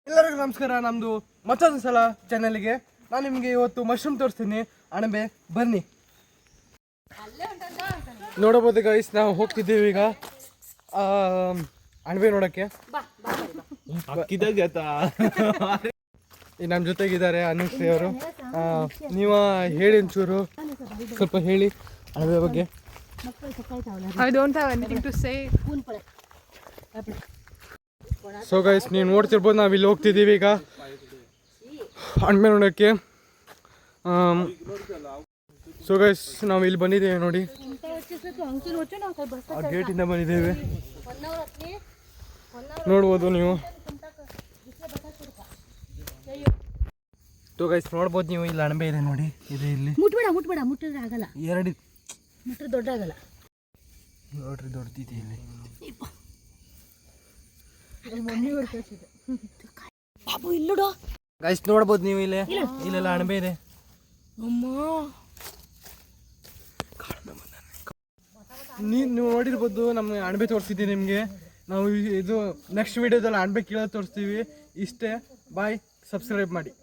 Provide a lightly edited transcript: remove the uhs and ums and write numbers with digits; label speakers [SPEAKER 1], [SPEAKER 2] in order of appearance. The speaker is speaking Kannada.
[SPEAKER 1] ಎಲ್ಲರಿಗೂ ನಮಸ್ಕಾರ. ನಮ್ಮದು ಮತ್ತೊಂದು ಸಲ ಚಾನಲ್ಗೆ ನಾನು ನಿಮಗೆ ಇವತ್ತು ಮಶ್ರೂಮ್ ತೋರಿಸ್ತೀನಿ. ಅಣಬೆ ಬನ್ನಿ ನೋಡಬಹುದು ಗೈಸ್. ನಾವು ಹೋಗ್ತಿದ್ದೀವಿ ಈಗ ಅಣಬೆ ನೋಡೋಕ್ಕೆ. ನಮ್ಮ ಜೊತೆಗಿದ್ದಾರೆ ಅನುಶ್ರೀ ಅವರು. ನೀವು ಹೇಳಿ ಒಂಚೂರು ಸ್ವಲ್ಪ ಹೇಳಿ ಅಣಬೆ ಬಗ್ಗೆ.
[SPEAKER 2] I don't have anything to say.
[SPEAKER 1] So guys, ನೀವು ನೋಡ್ತಿರ್ಬೋದು ನಾವು ಇಲ್ಲಿ ಹೋಗ್ತಿದ್ದೀವಿ ಈಗ ಅಣಬೆ ನೋಡೋಕ್ಕೆ. ಸೊ ಗೈಸ್, ನಾವು ಇಲ್ಲಿ ಬಂದಿದ್ದೇವೆ ನೋಡಿ, ಆ ಗೇಟಿಂದ ಬಂದಿದ್ದೇವೆ. ನೋಡ್ಬೋದು ನೀವು. ಸೊ ಗೈಸ್, ನೋಡ್ಬೋದು ನೀವು, ಇಲ್ಲಿ ಅಣಬೆ ಇದೆ ನೋಡಿ, ಇದೆ ಇಲ್ಲಿ.
[SPEAKER 3] ಮುಟ್ಬೇಡ ಮುಟ್ಟಿದ್ರೆ ಆಗಲ್ಲ.
[SPEAKER 1] ಎರಡು
[SPEAKER 3] ಮುಟ್ರೆ ದೊಡ್ಡ ಆಗಲ್ಲ
[SPEAKER 1] ನೋಡ್ರಿ, ದೊಡ್ಡದಿದೆ ಇಲ್ಲಿ. ಗೈಸ್ ನೋಡ್ಬೋದು ನೀವು, ಇಲ್ಲೆಲ್ಲ ಅಣಬೆ ಇದೆ. ನೀವು ನೋಡಿರ್ಬೋದು, ನಮ್ಮ ಅಣಬೆ ತೋರಿಸ್ತಿದ್ದೀವಿ ನಿಮಗೆ. ನಾವು ಇದು ನೆಕ್ಸ್ಟ್ ವಿಡಿಯೋದಲ್ಲಿ ಅಣಬೆ ಕೀಳೋದು ತೋರಿಸ್ತೀವಿ. ಇಷ್ಟೇ, ಬಾಯ್, ಸಬ್ಸ್ಕ್ರೈಬ್ ಮಾಡಿ.